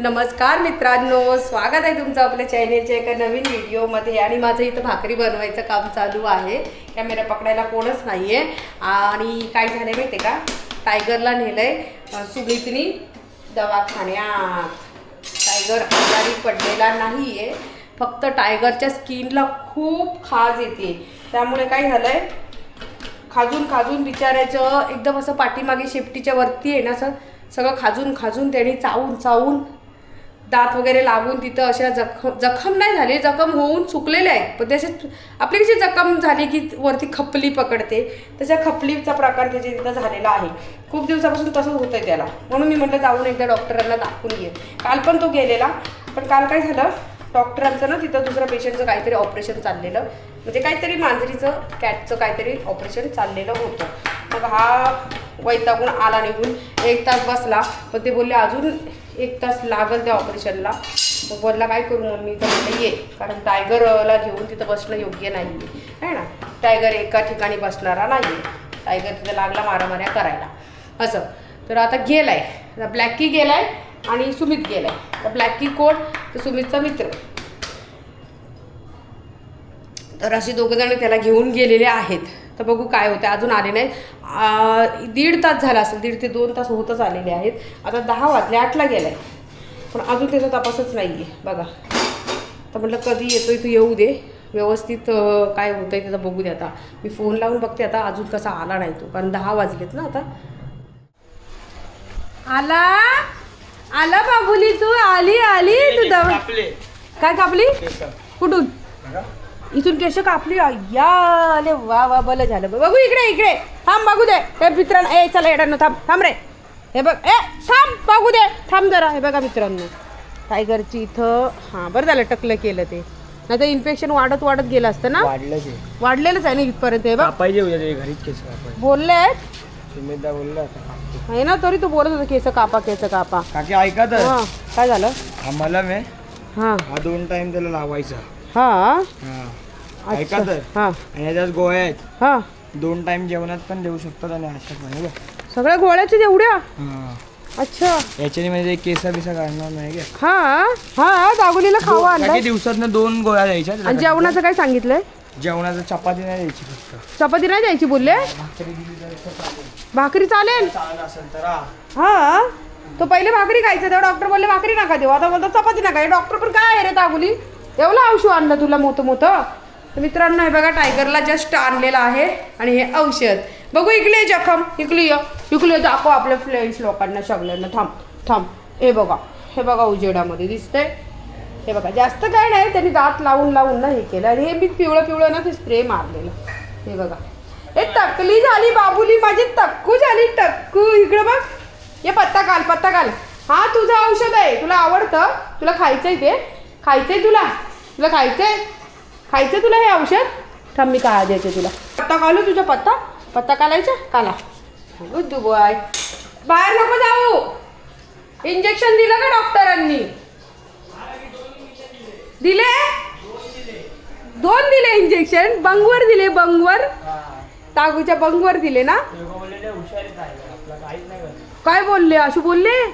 नमस्कार मित्रांनो, स्वागत आहे तुमचं आपल्या चॅनेलच्या एका नवीन व्हिडिओमध्ये. आणि माझं इथं भाकरी बनवायचं काम चालू आहे. कॅमेरा पकडायला कोणच नाही आहे. आणि काय झालं माहिती आहे का, टायगरला नेलं आहे सुमितनी दवाखान्यात. टायगर आजारी पडलेला नाही आहे, फक्त टायगरच्या स्किनला खूप खाज येते. त्यामुळे काय झालं आहे, खाजून खाजून बिचारायचं एकदम असं पाठीमागे शेपटीच्या वरती आहे ना, असं सगळं खाजून खाजून त्याने चावून चावून दात वगैरे लागून तिथं अशा जखम नाही झाले, जखम होऊन सुकलेले आहेत. पण त्याचे आपली कशी जखम झाली की वरती खपली पकडते, तशा खपलीचा प्रकार त्याच्या तिथं झालेला आहे. खूप दिवसापासून तसंच होतं आहे त्याला. म्हणून मी म्हटलं जाऊन एकदा डॉक्टरांना दाखवून ये. काल पण तो गेलेला, पण काल काय झालं, डॉक्टरांचं ना तिथं दुसऱ्या पेशंटचं काहीतरी ऑपरेशन चाललेलं, म्हणजे काहीतरी मांजरीचं कॅटचं काहीतरी ऑपरेशन चाललेलं होतं. मग हा वैतागून आला निघून, 1 तास बसला. पण ते बोलले अजून 1 तास लागल त्या ऑपरेशनला. मग बोलला काय करू मम्मी, तर म्हटलं ये, कारण टायगरला घेऊन तिथं बसणं योग्य नाही आहे ना. टायगर एका ठिकाणी बसणारा नाही, टायगर तिथं लागला मारामाऱ्या करायला असं. तर आता गेलाय, ब्लॅकी गेलाय आणि सुमित गेलाय. तर ब्लॅकी कोण, तर सुमितचा मित्र. तर असे दोघंजण त्याला घेऊन गेलेले आहेत. तर बघू काय होतं, अजून आले नाहीत. 1.5 तास झाला असेल, 1.5 ते 2 तास होतच आलेले आहेत. आता 10 वाजले, 8ला गेलाय, पण अजून त्याचा तपासच नाही आहे बघा. तर म्हटलं कधी येतोय तू, येऊ दे व्यवस्थित, काय होतं आहे त्याचं बघू दे. आता मी फोन लावून बघते आता अजून कसा आला नाही तो, कारण 10 वाजलेत ना आता. आला आला बाबुली, तू आली आली तू. काय कापली, कुठून, इथून केस कापली. या अरे वा वा, बरं झालं. बघू इकडे इकडे, थांब बघू दे. हे मित्रांनो, ए चला येडांनो, थांब थांब रे. हे बघ, ए थांब बघू दे, थांब जरा. हे बघा मित्रांनो, टायगरची इथं, हां बरं झालं टकलं केलं ते, नाही तर इन्फेक्शन वाढत वाढत गेलं असतं ना. वाढलेलंच आहे ना इथपर्यंत. हे बघ बोलले आहे ना, तरी तू बोलत होता केस कापा केस कापा. काकी ऐका तर, काय झालं आम्हाला मी हां 2 टाइम त्याला लावायचा. हां ऐका तर, हां आणि याच्यात गोळ्या आहेत. हां 2 टाइम जेवणात पण देऊ शकतात आणि अशा पण बघ. सगळ्या गोळ्याच्या एवढ्या. अच्छा, याच्याने म्हणजे केसा बिसा काढणार नाही का. हां हां, दागुलीला खावा आणलं. दिवसातनं 2 गोळ्या द्यायच्या. आणि जेवणाचं काय सांगितलंय, जेवणाचं चपाती नाही द्यायची, फक्त चपाती नाही द्यायची बोलले. भाकरी चालेल असेल तर. हा, तो पहिले भाकरी खायचं, तेव्हा डॉक्टर बोलले भाकरी नका देऊ, आता बोलतो चपाती नका. डॉक्टर पण काय आहे रे दागुली, एवढं औषध आणलं तुला मोठं मोठं. तर मित्रांनो हे बघा, टायगरला जस्ट आणलेलं आहे आणि हे औषध. बघू इकले जखम, इकली दाखव आपल्या फ्रेंड्स लोकांना सगळ्यांना. थांब थांब, हे बघा उजेडामध्ये दिसतंय. हे बघा, जास्त काय नाही, त्यांनी दात लावून लावून ना हे केलं. आणि हे मी पिवळं पिवळं ना ते स्प्रे मारलेलं. हे बघा, हे टकली झाली बाबुली माझी, टक्कू झाली टक्कू. इकडं बघ, हे पत्ता काल. हा तुझं औषध आहे, तुला आवडतं, तुला खायचंय ते, खायचंय तुला खायचं तुला हे औषध. थांब मी काय द्यायचं तुला, पत्ता कालू तुझा, पत्ता कालायचा काला. गुड बॉय, बाहेर नको जाऊ. इंजेक्शन दिलं का डॉक्टरांनी, दिले 2 दिले इंजेक्शन. बंगवर दिले, बंगवर तागूच्या बंगवर दिले ना. काय बोलले, अशी बोलले.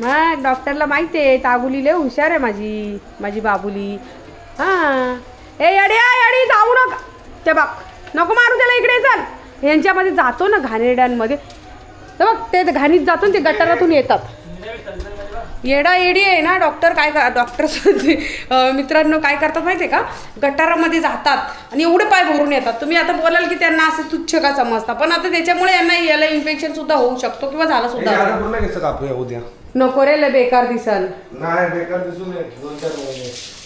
मग डॉक्टरला माहिती आहे तागुली लय हुशार आहे माझी बाबुली. हां, ए अडी जाऊ नका, ते बघ नको मारू त्याला, इकडे चल. यांच्यामध्ये जातो ना घाणेरड्यांमध्ये, तर बघ ते घाणीत जातो ना, ते गटारातून येतात. येडा येडी आहे ना डॉक्टर. डॉक्टर मित्रांनो काय करतात माहिती आहे का, गटारामध्ये जातात आणि एवढे पाय भरून येतात. तुम्ही आता बोलाल की त्यांना असं तुच्छ का समजता, पण आता त्याच्यामुळे याला इन्फेक्शन सुद्धा होऊ शकतो किंवा झाला सुद्धा. नको रे, लय बेकार दिसल.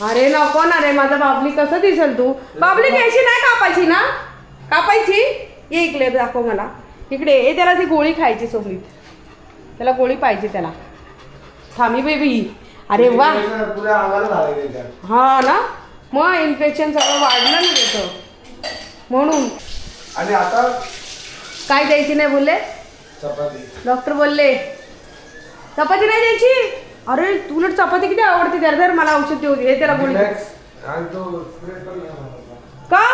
अरे नको ना रे, माझा बाबली कसं दिसल तू. बाबली घ्यायची नाही, कापायची ना, कापायची. ये इकडे दाखव मला, इकडे ये. त्याला ती गोळी खायची सोबत, त्याला गोळी पाहिजे त्याला. थांबी बेबी, अरे वा. हा ना, मग इन्फेक्शन सगळं वाढलं ना त्याचं, म्हणून. आणि आता काय द्यायची नाही बोलले डॉक्टर, बोलले चपाती नाही द्यायची. अरे तुला चपाती किती आवडते, त्याला मला औषध देऊ दे. त्याला गोळी का,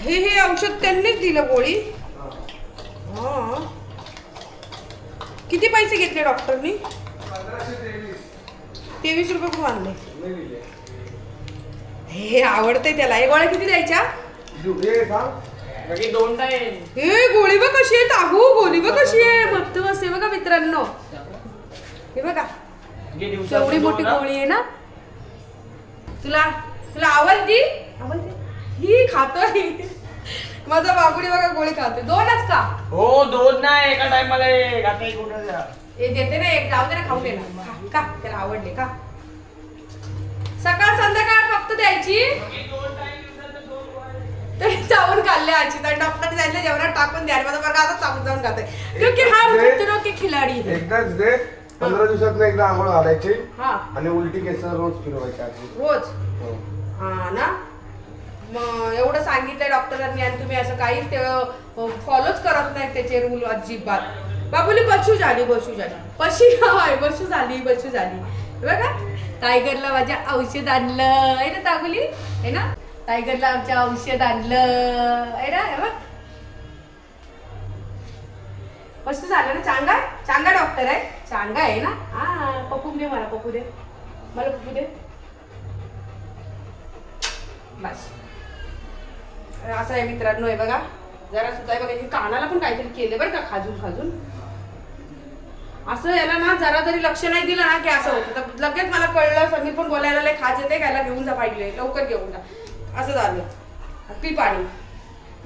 हे औषध त्यांनीच दिलं गोळी. हां किती पैसे घेतले डॉक्टरनी? 23 रुपये खूप आणले. हे आवडते त्याला. हे गोळ्या किती द्यायच्या? हे गोळी बघ कशी आहे ताबू, गोळी बघ कशी आहे मस्त बसते बघा मित्रांनो. हे बघा एवढी मोठी गोळी आहे ना. तुला तुला आवडती? ही खातोय माझा बाबुडी बघा गोळी खातोय. 2च का? हो 2 नाही, एका टाइमला हे देते ना एक, जाऊ दे ना, खाऊ दे ना. का त्याला आवडले का? सकाळ संध्याकाळ फक्त द्यायची. ते चावून खाल्ले आजी तर डॉक्टरने सांगितलं जेवणात टाकून द्या. माझा बघा आता चावून जाऊन खातोय क्योंकि हा खतरों के खिलाडी है. एकदाच दे. 15 दिवसात एकदा आंघोळ घालायची हा आणि उलटी केस रोज फिरवायची आधी. रोज. हो. हा ना. मग एवढं सांगितलंय डॉक्टरांनी आणि तुम्ही असं काही फॉलोच करत नाही त्याचे रूल अजिबात. बाबुली बसू झाली बघा. टायगरला माझ्या औषध आणलं आहे ना ताबुली, आहे ना. टायगरला आमच्या औषध आणलं आहे ना. हे बघ मस्त झालं ना. चांगा डॉक्टर आहे. चांगा आहे ना. हा पप्पू दे मला, पप्पू दे मला, पप्पू दे बस. असं आहे मित्रांनो. हे बघा जरा सुद्धा आहे बघा. कानाला पण काहीतरी केलं बरं का, खाजून असं. याला ना जरा तरी लक्ष नाही दिलं ना की असं होतं. तर लगेच मला कळलं. समीर पण बोलायला लय खाज येते, घ्यायला घेऊन जा पाहिजे, लवकर घेऊन जा. असं झालं. पी पाणी.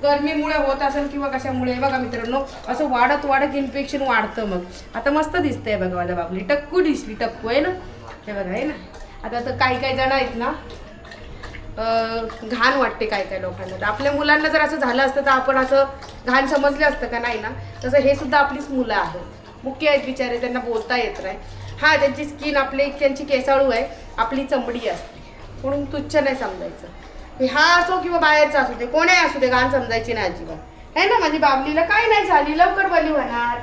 गरमीमुळे होत असेल किंवा कशामुळे. बघा मित्रांनो असं वाढत इन्फेक्शन वाढतं. मग आता मस्त दिसतंय बघा माझ्या बाबली. टक्कू दिसली, टक्कू आहे ना. हे बघा आहे ना. आता तर काही जण आहेत ना घाण वाटते काही लोकांना. तर आपल्या मुलांना जर असं झालं असतं तर आपण असं घाण समजलं असतं का? नाही ना. तसं हे सुद्धा आपलीच मुलं आहेत. मुख्य आहेत बिचारे, त्यांना बोलता येत नाही. हा त्यांची स्किन त्यांची केसाळू आहे, आपली चमडी असते म्हणून तुच्छ नाही समजायचं. हा असो किंवा बाहेरचा असू दे, कोणाही असू दे, घाण समजायची नाही अजिबात. आहे ना. माझी बाबलीला काही नाही झाली, लवकर बरी होणार.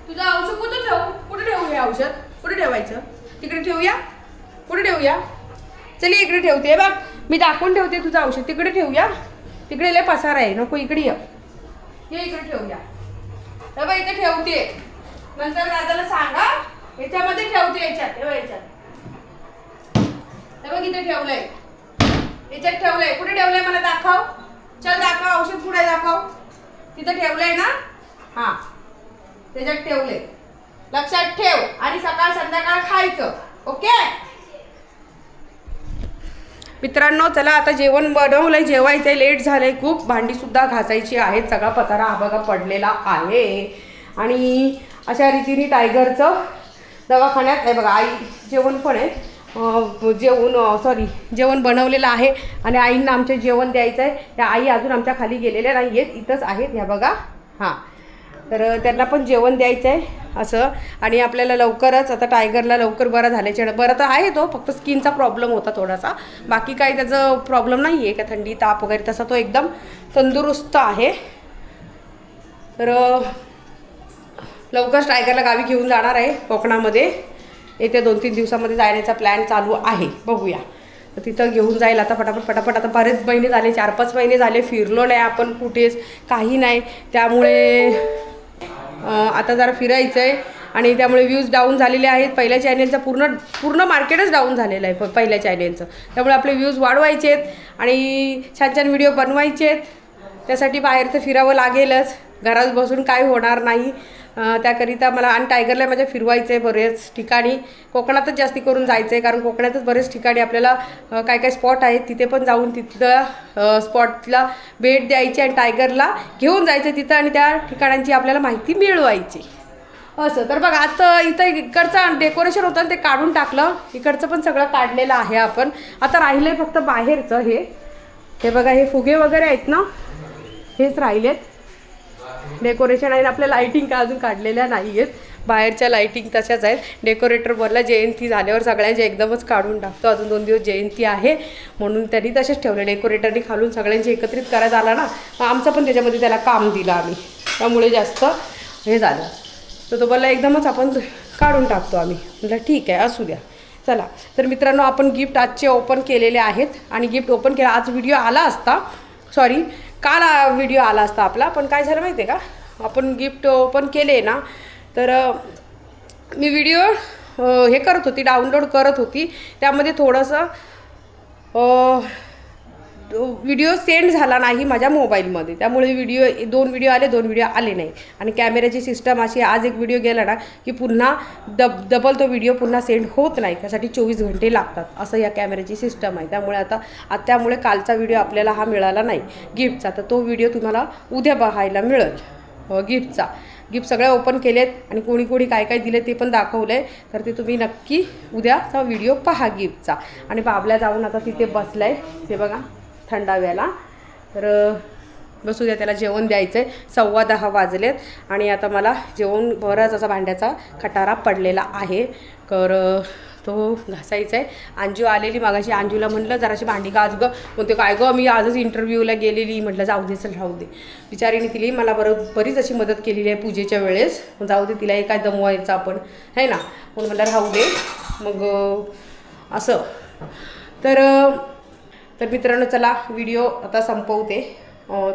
तुझं औषध कुठे ठेवू? हे औषध कुठे ठेवायचं? तिकडे ठेवूया. कुठे ठेवूया? चली इकडे ठेवते बघ, मी दाखवून ठेवते तुझं औषध. तिकडे ठेवूया. तिकडे लय पसार आहे, नको इकडे ये इकडे ठेवूया. बघ इथे ठेवते. नंतर दादाला सांगा याच्यामध्ये ठेवते. याच्यात हे बघ इथे ठेवलंय, याच्यात ठेवलंय. कुठे ठेवलंय मला दाखव. चल दाखव. औषध पुढे दाखव. तिथं ठेवलंय ना. हा त्याच्यात ठेवलंय, लक्षात ठेव. आणि सकाळ संध्याकाळ खायचं. ओके मित्रांनो. चला आता जेवण बनवलंय, जेवायचंय, लेट झालंय खूप. भांडी सुद्धा घासायची आहेत. सगळा पसारा हा बघा पडलेला आहे. आणि अशा रीतीने टायगरचं दवाखान्यात आहे बघा. आई जेवण पण आहे. जेवण बनवलेलं आहे आणि आईंना आमचे जेवण द्यायचं आहे. त्या आई अजून आमच्या खाली गेलेल्या नाही आहेत, इथंच आहेत ह्या बघा. हां तर त्यांना पण जेवण द्यायचं आहे असं. आणि आपल्याला लवकरच आता टायगरला लवकर बरं झाल्याचे, बरं तर आहे तो, फक्त स्किनचा प्रॉब्लेम होता थोडासा. बाकी काही त्याचं प्रॉब्लेम नाही आहे का, थंडी ताप वगैरे तसा तो एकदम तंदुरुस्त आहे. तर लवकरच टायगरला गावी घेऊन जाणार आहे कोकणामध्ये. येत्या 2-3 दिवसामध्ये जाण्याचा प्लॅन चालू आहे, बघूया. तर तिथं घेऊन जाईल आता पटापट. आता बरेच महिने झाले, 4-5 महिने झाले फिरलो नाही आपण कुठेच, काही नाही. त्यामुळे आता जरा फिरायचं आहे. आणि त्यामुळे व्ह्यूज डाऊन झालेले आहेत. पहिल्या चॅनेलचा पूर्ण मार्केटच डाऊन झालेलं आहे पहिल्या चॅनेलचं. त्यामुळे आपले व्ह्यूज वाढवायचे आहेत आणि छान व्हिडिओ बनवायचे आहेत. त्यासाठी बाहेर तर फिरावं लागेलच, घरात बसून काय होणार नाही. त्याकरिता मला आणि टायगरला माझ्या फिरवायचं आहे बरेच ठिकाणी. कोकणातच जास्ती करून जायचं आहे, कारण कोकणातच बरेच ठिकाणी आपल्याला काय स्पॉट आहेत, तिथे पण जाऊन तिथं स्पॉटला भेट द्यायची आणि टायगरला घेऊन जायचं तिथं आणि त्या ठिकाणांची आपल्याला माहिती मिळवायची असं. तर बघा आता इथं इकडचं डेकोरेशन होतं ते काढून टाकलं, इकडचं पण सगळं काढलेलं आहे आपण. आता राहिलं आहे फक्त बाहेरचं. हे बघा, हे फुगे वगैरे आहेत ना, हेच राहिलेत डेकोरेशन. आहे आपल्या लाईटिंग का अजून काढलेल्या नाही आहेत, बाहेरच्या लाईटिंग तशाच आहेत. डेकोरेटर बोलला जयंती झाल्यावर सगळ्यांचे एकदमच काढून टाकतो, अजून 2 दिवस जयंती आहे म्हणून त्यांनी तसेच ठेवले. डेकोरेटरनी खालून सगळ्यांचे एकत्रित करायला आला ना, आमचं पण त्याच्यामध्ये त्याला काम दिलं आम्ही, त्यामुळे जास्त हे झालं. तर तो बोलला एकदमच आपण काढून टाकतो आम्ही. म्हटलं ठीक आहे असू द्या. चला तर मित्रांनो, आपण गिफ्ट आजचे ओपन केलेले आहेत आणि गिफ्ट ओपन केला. आज व्हिडिओ आला असता, सॉरी काल व्हिडिओ आला असता आपला, पण काय झालं माहिती आहे का, आपण गिफ्ट ओपन केले ना, तर मी व्हिडिओ हे करत होती, डाउनलोड करत होती. त्यामध्ये थोडंसं व्हिडिओ सेंड झाला नाही माझ्या मोबाईलमध्ये. त्यामुळे दोन व्हिडिओ आले नाही. आणि कॅमेऱ्याची सिस्टम अशी, आज एक व्हिडिओ गेला ना की पुन्हा डबल तो व्हिडिओ पुन्हा सेंड होत नाही. त्यासाठी 24 घंटे लागतात, असं या कॅमेऱ्याची सिस्टम आहे. त्यामुळे त्यामुळे कालचा व्हिडिओ आपल्याला हा मिळाला नाही गिफ्टचा. तर तो व्हिडिओ तुम्हाला उद्या पाहायला मिळेल गिफ्टचा. गिफ्ट सगळे ओपन केलेत आणि कोणी कोणी काय काय दिले ते पण दाखवलं आहे. तर ते तुम्ही नक्की उद्याचा व्हिडिओ पहा गिफ्टचा. आणि बाबल्या जाऊन आता तिथे बसला आहे, ते बघा थंडाव्याला. तर बसू द्या, त्याला जेवण द्यायचं आहे. 10:15 वाजलेत आणि आता मला जेवण बराच असा भांड्याचा खटारा पडलेला आहे, तर तो घासायचा आहे. अंजू आलेली मागाशी, अंजूला म्हटलं जराशी भांडी घास गं. म्हणते काय गं, मी आजच इंटरव्ह्यूला गेलेली. म्हटलं जाऊ दे, चल राहू दे. बिचारीने तिला मला बरीच अशी मदत केलेली आहे पूजेच्या वेळेस. जाऊ दे, तिला काय दमवायचं आपण, आहे ना. म्हणून मला राहू दे मग असं. तर मित्रांनो, चला व्हिडिओ आता संपवते.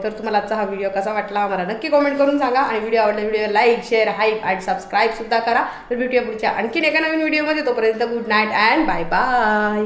तर तुम्हाला आजचा हा व्हिडिओ कसा वाटला मला नक्की कमेंट करून सांगा. आणि व्हिडिओ आवडला व्हिडिओ लाईक, शेअर, हाईप आणि सबस्क्राईबसुद्धा करा. तर भेटूया पुढच्या आणखीन एका नवीन व्हिडिओमध्ये. तोपर्यंत good night and bye bye.